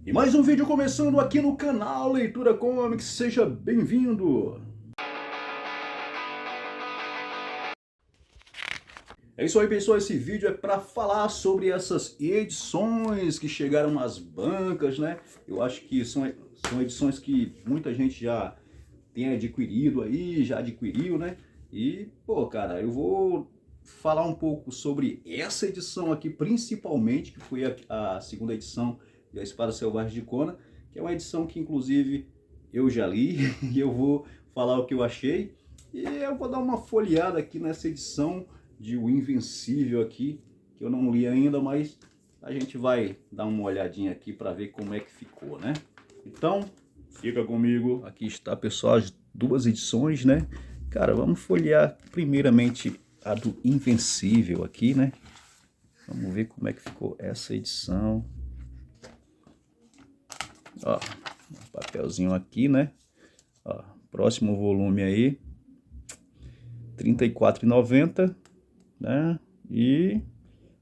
E mais um vídeo começando aqui no canal Leitura Comics, seja bem-vindo! É isso aí, pessoal, esse vídeo é para falar sobre essas edições que chegaram nas bancas, né? Eu acho que são edições que muita gente já tem adquirido aí, já adquiriu, né? E, pô, cara, eu vou falar um pouco sobre essa edição aqui, principalmente, que foi a segunda edição de A Espada Selvagem de Conan, que é uma edição que, inclusive, eu já li, e eu vou falar o que eu achei. E eu vou dar uma folheada aqui nessa edição de O Invencível aqui, que eu não li ainda, mas a gente vai dar uma olhadinha aqui para ver como é que ficou, né? Então, fica comigo. Aqui está, pessoal, as duas edições, né? Cara, vamos folhear primeiramente a do Invencível aqui, né? Vamos ver como é que ficou essa edição. Ó, um papelzinho aqui, né? Ó, próximo volume aí, R$ 34,90, né? E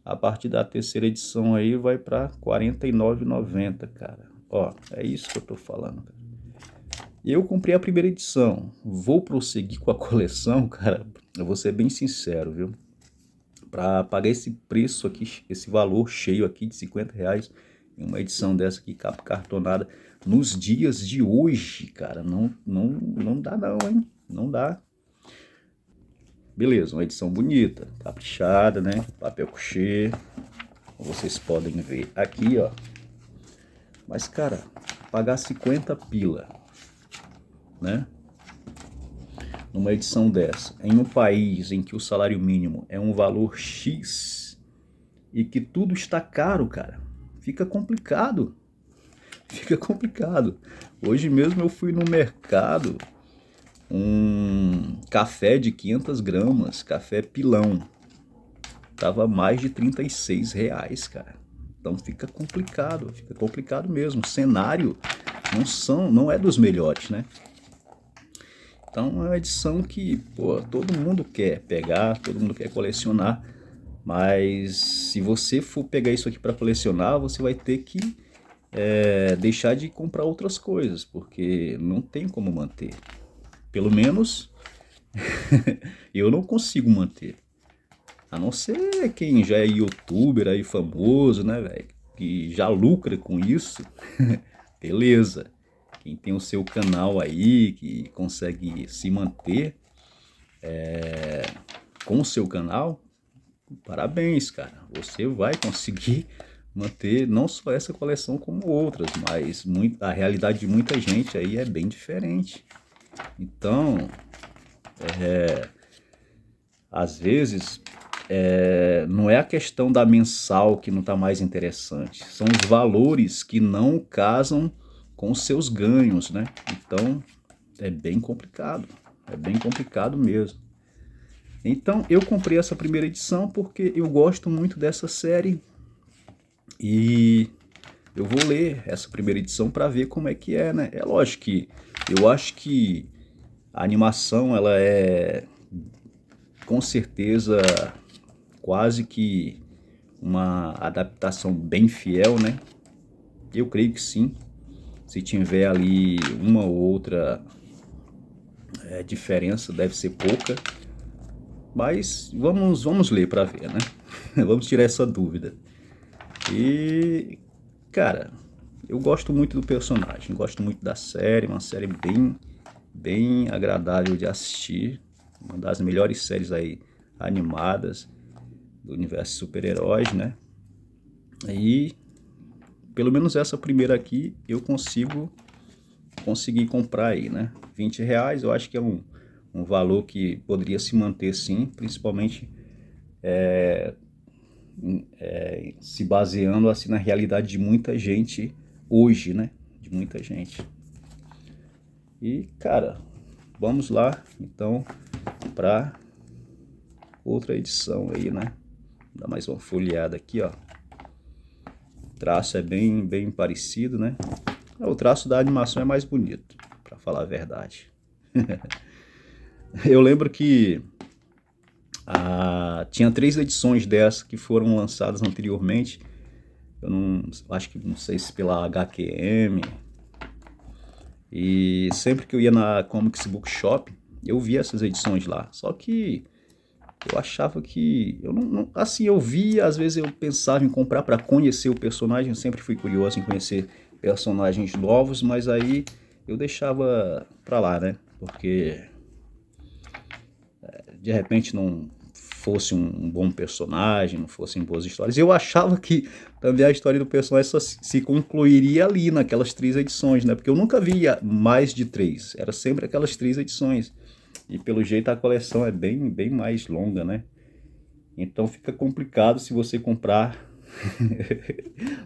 a partir da terceira edição aí vai para R$ 49,90, cara. Ó, é isso que eu tô falando, cara. Eu comprei a primeira edição, vou prosseguir com a coleção, cara, eu vou ser bem sincero, viu? Para pagar esse preço aqui, esse valor cheio aqui de R$ 50 em uma edição dessa aqui, capa cartonada, nos dias de hoje, cara, não dá não, hein? Não dá. Beleza, uma edição bonita, caprichada, né? Papel couché, como vocês podem ver aqui, ó. Mas, cara, pagar 50 pila, né? Numa edição dessa, em um país em que o salário mínimo é um valor X e que tudo está caro, cara, fica complicado. Fica complicado. Hoje mesmo eu fui no mercado, um café de 500 gramas, café pilão, tava mais de R$ 36, cara. Então fica complicado mesmo. O cenário não é dos melhores, né? Então é uma edição que, pô, todo mundo quer pegar, todo mundo quer colecionar, mas se você for pegar isso aqui para colecionar, você vai ter que deixar de comprar outras coisas, porque não tem como manter. Pelo menos eu não consigo manter. A não ser quem já é youtuber aí famoso, né, velho? Que já lucra com isso. Beleza. Quem tem o seu canal aí, que consegue se manter com o seu canal, parabéns, cara. Você vai conseguir manter não só essa coleção como outras, mas a realidade de muita gente aí é bem diferente. Então, às vezes, não é a questão da mensal que não está mais interessante, são os valores que não casam com os seus ganhos, né? Então, é bem complicado mesmo. Então, eu comprei essa primeira edição porque eu gosto muito dessa série e eu vou ler essa primeira edição para ver como é que é, né? É lógico que eu acho que a animação, ela é com certeza quase que uma adaptação bem fiel, né? Eu creio que sim. Se tiver ali uma ou outra diferença, deve ser pouca. Mas vamos ler para ver, né? Vamos tirar essa dúvida. E, cara, eu gosto muito do personagem, gosto muito da série, uma série bem agradável de assistir, uma das melhores séries aí animadas do universo de super-heróis, né? E pelo menos essa primeira aqui eu consegui comprar aí, né? R$ 20, eu acho que é um valor que poderia se manter sim, principalmente se baseando assim na realidade de muita gente hoje, né? De muita gente. E, cara, vamos lá então para outra edição aí, né? Dá mais uma folheada aqui, ó. O traço é bem parecido, né? O traço da animação é mais bonito, para falar a verdade. Eu lembro que tinha 3 edições dessa que foram lançadas anteriormente Eu não acho que não sei se pela HQM. E sempre que eu ia na Comics Bookshop, eu via essas edições lá. Só que eu achava que eu assim, eu via, às vezes eu pensava em comprar para conhecer o personagem, eu sempre fui curioso em conhecer personagens novos, mas aí eu deixava pra lá, né? Porque de repente não fosse um bom personagem, não fossem boas histórias. Eu achava que também a história do personagem só se concluiria ali naquelas 3 edições, né? Porque eu nunca via mais de 3, era sempre aquelas 3 edições. E pelo jeito a coleção é bem mais longa, né? Então fica complicado se você comprar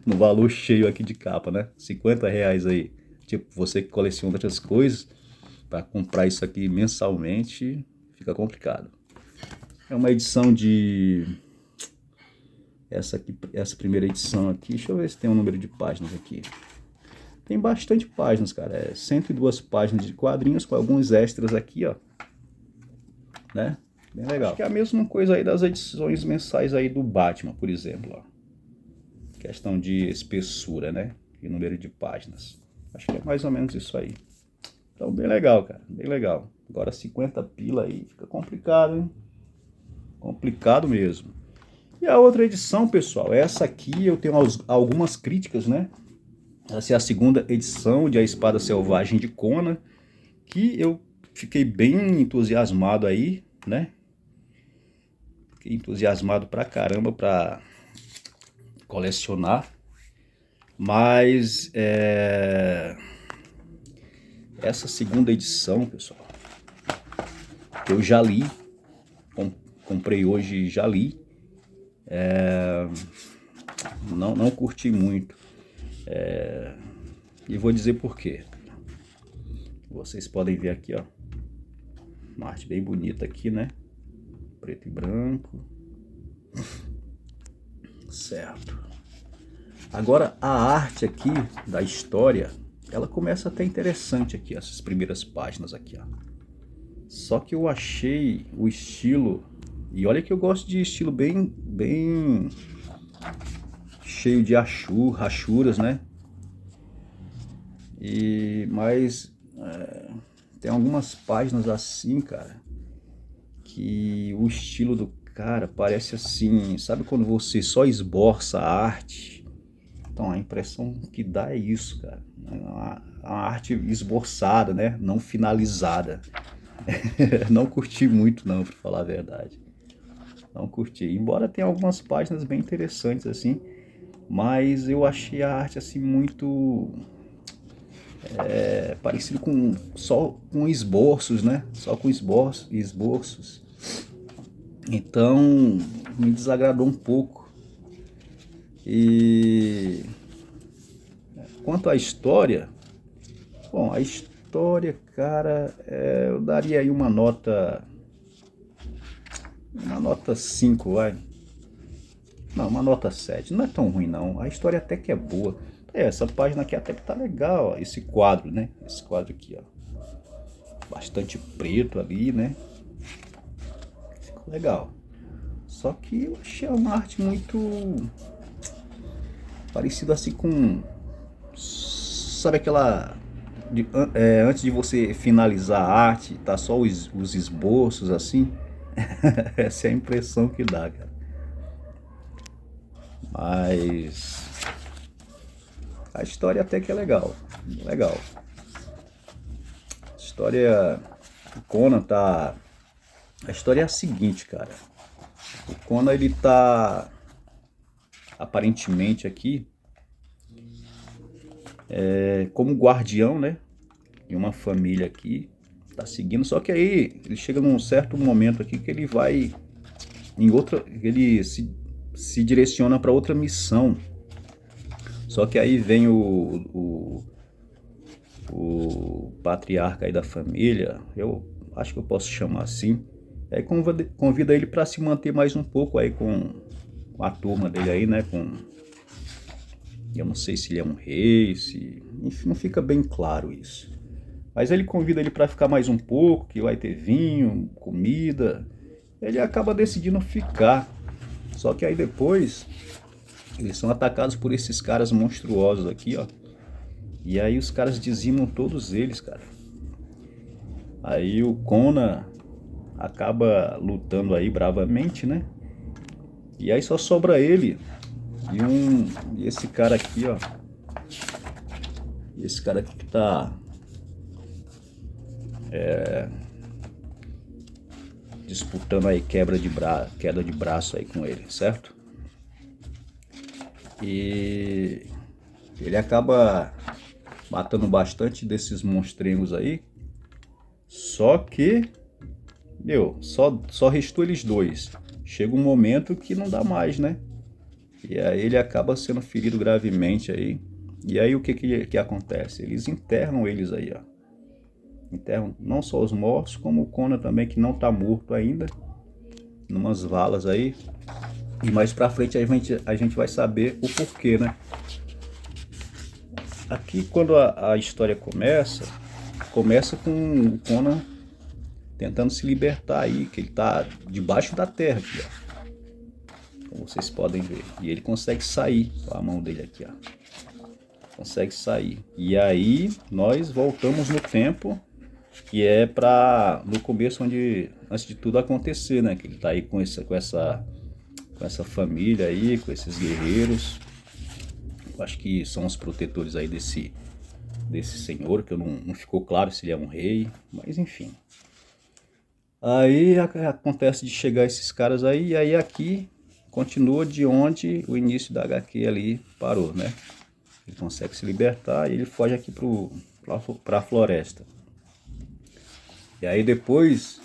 no valor cheio aqui de capa, né? R$ 50 aí. Tipo, você que coleciona outras coisas, para comprar isso aqui mensalmente, fica complicado. É uma edição de... Essa primeira edição aqui, deixa eu ver se tem um número de páginas aqui. Tem bastante páginas, cara. É 102 páginas de quadrinhos com alguns extras aqui, ó. Né? Bem legal. Acho que é a mesma coisa aí das edições mensais aí do Batman, por exemplo, ó. Questão de espessura, né? E número de páginas. Acho que é mais ou menos isso aí. Então, bem legal, cara. Bem legal. Agora 50 pila aí fica complicado, hein? Complicado mesmo. E a outra edição, pessoal, essa aqui eu tenho algumas críticas, né? Essa é a segunda edição de A Espada Selvagem de Conan, que eu fiquei bem entusiasmado aí, né? Fiquei entusiasmado pra caramba pra colecionar. Mas essa segunda edição, pessoal, que eu já li, comprei hoje e já li, não curti muito. E vou dizer por quê. Vocês podem ver aqui, ó, uma arte bem bonita aqui, né? Preto e branco. Certo. Agora a arte aqui da história, ela começa até interessante aqui, essas primeiras páginas aqui, ó. Só que eu achei o estilo, e olha que eu gosto de estilo bem cheio de rachuras, né? Mas tem algumas páginas assim, cara, que o estilo do cara parece assim, sabe quando você só esboça a arte? Então a impressão que dá é isso, cara. A arte esboçada, né? Não finalizada. Não curti muito não, pra falar a verdade. Não curti. Embora tenha algumas páginas bem interessantes assim, mas eu achei a arte assim muito parecido com só com esboços, né? Só com esboços. Então me desagradou um pouco. E quanto à história, bom, a história, cara, eu daria aí uma nota 5, vai. Não, uma nota 7. Não é tão ruim não. A história até que é boa. Essa página aqui até que tá legal, ó. Esse quadro, né? Esse quadro aqui, ó. Bastante preto ali, né? Ficou legal. Só que eu achei uma arte muito parecida assim com... Sabe aquela... antes de você finalizar a arte, tá só os esboços assim? Essa é a impressão que dá, cara. Mas a história até que é legal. Legal. A história... O Conan tá... A história é a seguinte, cara. O Conan, ele tá... Aparentemente aqui... como guardião, né? De uma família aqui. Tá seguindo. Só que aí, ele chega num certo momento aqui que ele vai... Em outra... Ele se direciona para outra missão. Só que aí vem o patriarca aí da família, eu acho que eu posso chamar assim, aí convida ele para se manter mais um pouco aí com a turma dele aí, né, eu não sei se ele é um rei, enfim, não fica bem claro isso. Mas ele convida ele para ficar mais um pouco, que vai ter vinho, comida, ele acaba decidindo ficar. Só que aí depois Eles são atacados por esses caras monstruosos aqui, ó. E aí os caras dizimam todos eles, cara. Aí o Conan acaba lutando aí bravamente, né? E aí só sobra ele e esse cara aqui, ó. Esse cara aqui que tá disputando aí queda de braço aí com ele, certo? E ele acaba matando bastante desses monstrengos aí. Só que, só restou eles dois. Chega um momento que não dá mais, né? E aí ele acaba sendo ferido gravemente aí. E aí o que acontece? Eles enterram eles aí, ó. Enterram não só os mortos, como o Conan também, que não tá morto ainda. Numas valas aí. E mais pra frente a gente vai saber o porquê, né? Aqui quando a história começa com o Conan tentando se libertar aí, que ele tá debaixo da terra aqui, ó. Como vocês podem ver. E ele consegue sair com a mão dele aqui, ó. Consegue sair. E aí nós voltamos no tempo, que é no começo antes de tudo acontecer, né? Que ele tá aí com essa família aí, com esses guerreiros. Eu acho que são os protetores aí desse senhor, que não ficou claro se ele é um rei, mas enfim. Aí acontece de chegar esses caras aí, e aí aqui continua de onde o início da HQ ali parou, né? Ele consegue se libertar e ele foge aqui pra floresta. E aí depois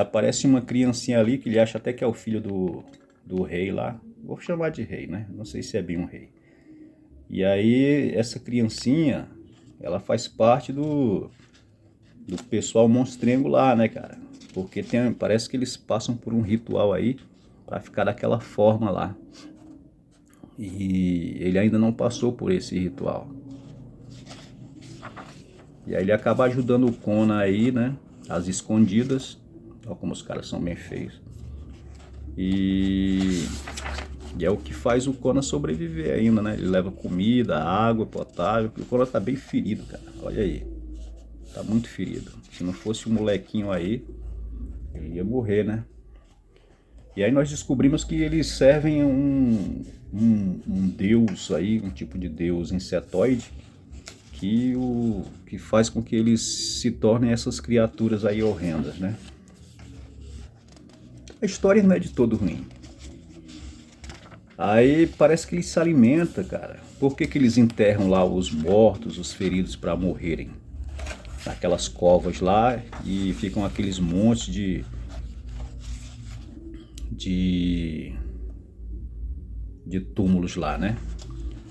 aparece uma criancinha ali, que ele acha até que é o filho do rei lá. Vou chamar de rei, né? Não sei se é bem um rei. E aí essa criancinha, ela faz parte do pessoal monstrengo lá, né, cara? Porque parece que eles passam por um ritual aí pra ficar daquela forma lá. E ele ainda não passou por esse ritual. E aí ele acaba ajudando o Conan aí, né? Às escondidas. Olha como os caras são bem feios. E é o que faz o Conan sobreviver ainda, né? Ele leva comida, água potável. O Conan tá bem ferido, cara. Olha aí. Tá muito ferido. Se não fosse o molequinho aí, ele ia morrer, né? E aí nós descobrimos que eles servem um deus aí, um tipo de deus insetoide, que faz com que eles se tornem essas criaturas aí horrendas, né? A história não é de todo ruim. Aí parece que ele se alimenta, cara. Por que eles enterram lá os mortos, os feridos para morrerem? Naquelas covas lá, e ficam aqueles montes de túmulos lá, né?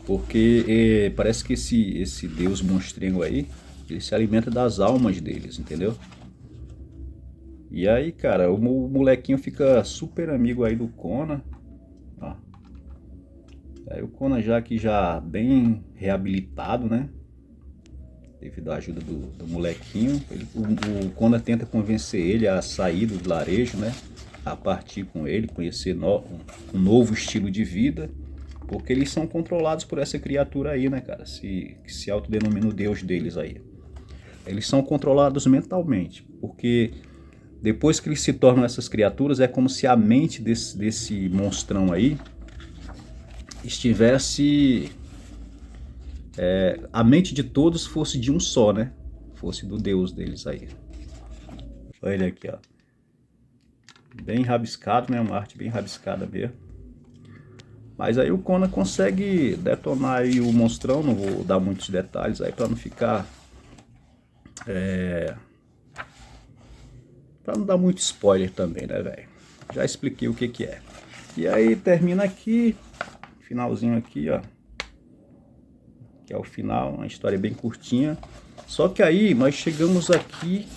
Porque parece que esse deus monstrengo aí, ele se alimenta das almas deles, entendeu? E aí, cara, o molequinho fica super amigo aí do Conan, ó. Aí o Conan já bem reabilitado, né? Devido à ajuda do molequinho. O Conan tenta convencer ele a sair do vilarejo, né? A partir com ele, conhecer um novo estilo de vida. Porque eles são controlados por essa criatura aí, né, cara? Que se autodenomina o deus deles aí. Eles são controlados mentalmente. Porque depois que eles se tornam essas criaturas, é como se a mente desse monstrão aí estivesse... a mente de todos fosse de um só, né? Fosse do deus deles aí. Olha ele aqui, ó. Bem rabiscado, né? Uma arte bem rabiscada mesmo. Mas aí o Conan consegue detonar aí o monstrão. Não vou dar muitos detalhes aí pra não ficar... pra não dar muito spoiler também, né, velho? Já expliquei o que é. E aí termina aqui. Finalzinho aqui, ó. Que é o final, uma história bem curtinha. Só que aí nós chegamos aqui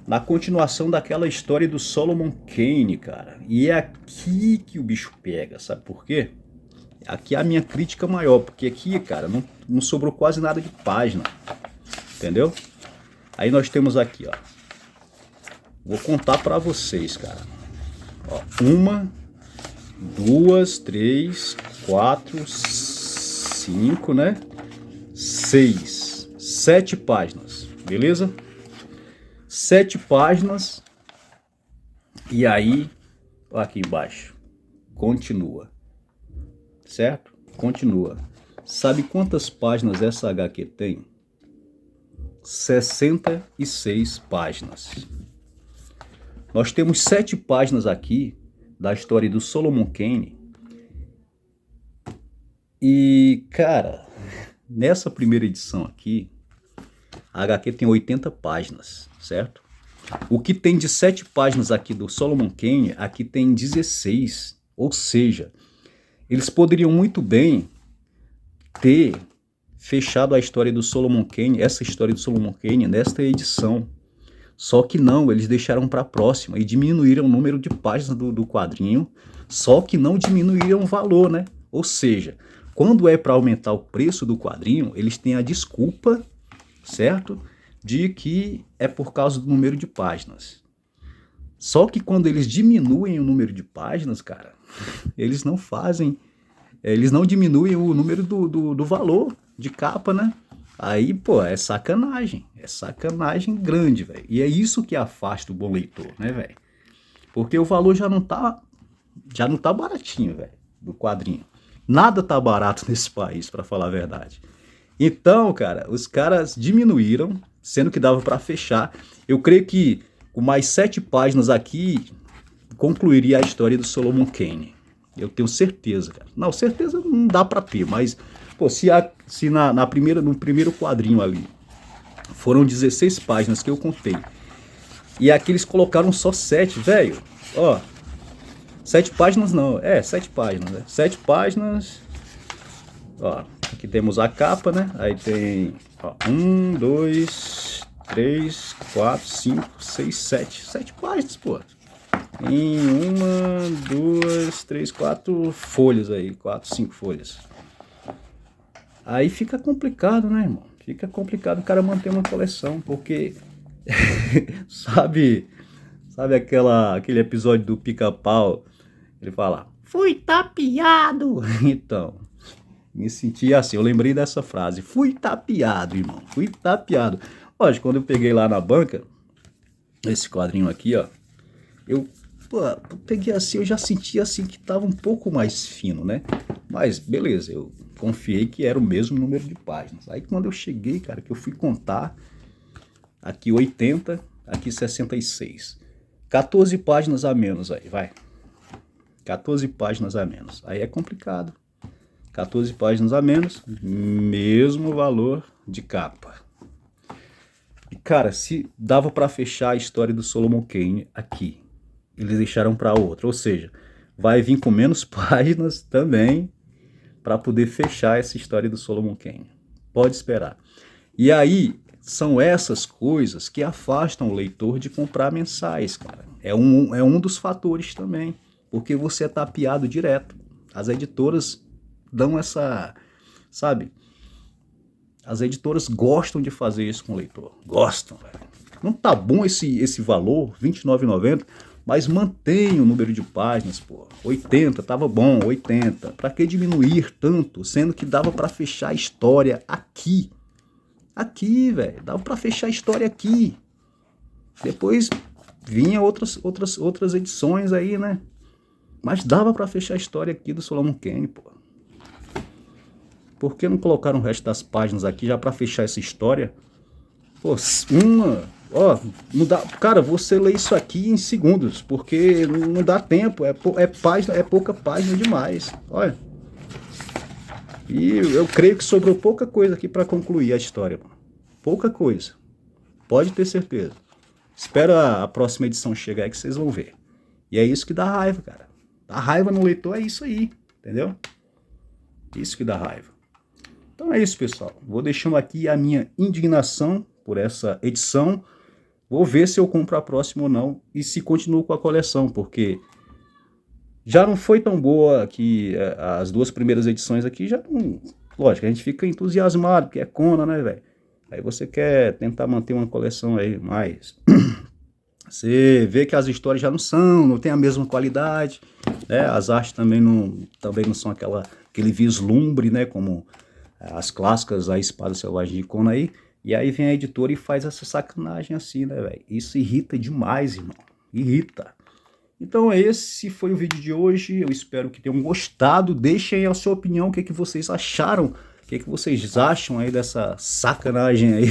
na continuação daquela história do Solomon Kane, cara. E é aqui que o bicho pega, sabe por quê? Aqui é a minha crítica maior, porque aqui, cara, não sobrou quase nada de página, entendeu? Aí nós temos aqui, ó. Vou contar pra vocês, cara. Ó, 1, 2, 3, 4, 5, né? 6, 7 páginas, beleza? 7 páginas. E aí, aqui embaixo, continua, certo? Continua. Sabe quantas páginas essa HQ tem? 66 páginas. Nós temos 7 páginas aqui da história do Solomon Kane. E, cara, nessa primeira edição aqui, a HQ tem 80 páginas, certo? O que tem de 7 páginas aqui do Solomon Kane, aqui tem 16. Ou seja, eles poderiam muito bem ter fechado a história do Solomon Kane, essa história do Solomon Kane, nesta edição. Só que não, eles deixaram para a próxima e diminuíram o número de páginas do quadrinho, só que não diminuíram o valor, né? Ou seja, quando é para aumentar o preço do quadrinho, eles têm a desculpa, certo? De que é por causa do número de páginas. Só que quando eles diminuem o número de páginas, cara, eles não fazem, eles não diminuem o número do valor de capa, né? Aí, pô, é sacanagem grande, velho. E é isso que afasta o bom leitor, né, velho? Porque o valor já não tá baratinho, velho, do quadrinho. Nada tá barato nesse país, pra falar a verdade. Então, cara, os caras diminuíram, sendo que dava pra fechar. Eu creio que com mais 7 páginas aqui, concluiria a história do Solomon Kane. Eu tenho certeza, cara. Não, certeza não dá pra ter, mas... Pô, se no primeiro quadrinho ali foram 16 páginas que eu contei, e aqui eles colocaram só 7, velho, ó, 7 páginas não, 7 páginas, né? 7 páginas, ó, aqui temos a capa, né? Aí tem, ó, 1, 2, 3, 4, 5, 6, 7 páginas, pô. Em 1, 2, 3, 4 folhas aí, 4, 5 folhas. Aí fica complicado, né, irmão? Fica complicado o cara manter uma coleção, porque sabe aquele episódio do Pica-Pau? Ele fala, fui tapeado. Então, me senti assim, eu lembrei dessa frase, fui tapeado, irmão, fui tapeado. Lógico, quando eu peguei lá na banca, esse quadrinho aqui, ó, eu peguei assim, eu já senti assim que tava um pouco mais fino, né? Mas beleza, eu confiei que era o mesmo número de páginas. Aí quando eu cheguei, cara, que eu fui contar, aqui 80, aqui 66. 14 páginas a menos aí, vai. 14 páginas a menos. Aí é complicado. 14 páginas a menos, mesmo valor de capa. E cara, se dava para fechar a história do Solomon Kane aqui, eles deixaram para outra, ou seja, vai vir com menos páginas também para poder fechar essa história do Solomon Kane. Pode esperar. E aí, são essas coisas que afastam o leitor de comprar mensais, cara. É um dos fatores também, porque você é tapeado direto. As editoras dão essa, sabe? As editoras gostam de fazer isso com o leitor. Gostam, velho. Não tá bom esse valor, R$ 29,90, mas mantém o número de páginas, pô. 80, tava bom, 80. Pra que diminuir tanto, sendo que dava pra fechar a história aqui? Aqui, velho. Dava pra fechar a história aqui. Depois vinha outras edições aí, né? Mas dava pra fechar a história aqui do Solomon Kane, pô. Por que não colocaram o resto das páginas aqui já pra fechar essa história? Pô, não dá, cara, você lê isso aqui em segundos, porque não dá tempo, é pouca página demais, olha. E eu creio que sobrou pouca coisa aqui para concluir a história, pouca coisa, pode ter certeza. Espera a próxima edição chegar aí que vocês vão ver. E é isso que dá raiva, cara. A raiva no leitor é isso aí, entendeu? Isso que dá raiva. Então é isso, pessoal. Vou deixando aqui a minha indignação por essa edição. Vou ver se eu compro a próxima ou não e se continuo com a coleção, porque já não foi tão boa que as 2 primeiras edições aqui já não... Lógico, a gente fica entusiasmado, porque é Conan, né, velho? Aí você quer tentar manter uma coleção aí, mas você vê que as histórias já não tem a mesma qualidade. né? As artes também não são aquele vislumbre, né? Como as clássicas, a Espada Selvagem de Conan aí. E aí vem a editora e faz essa sacanagem assim, né, velho? Isso irrita demais, irmão. Irrita. Então esse foi o vídeo de hoje. Eu espero que tenham gostado. Deixem a sua opinião, o que vocês acharam. O que vocês acham aí dessa sacanagem aí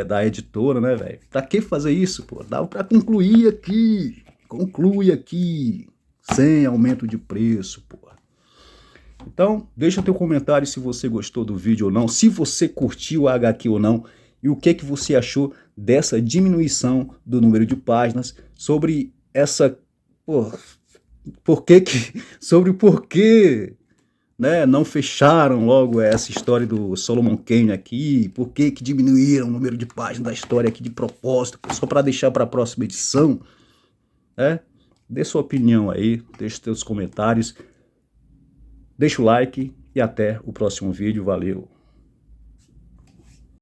da editora, né, velho? Pra que fazer isso, pô? Dá pra concluir aqui. Conclui aqui. Sem aumento de preço, pô. Então, deixa teu comentário se você gostou do vídeo ou não, se você curtiu a HQ ou não, e o que você achou dessa diminuição do número de páginas, sobre essa... sobre o porquê, né, não fecharam logo essa história do Solomon Kane aqui, por que diminuíram o número de páginas da história aqui de propósito, só para deixar para a próxima edição, né? Dê sua opinião aí, deixe seus comentários. Deixa o like e até o próximo vídeo. Valeu!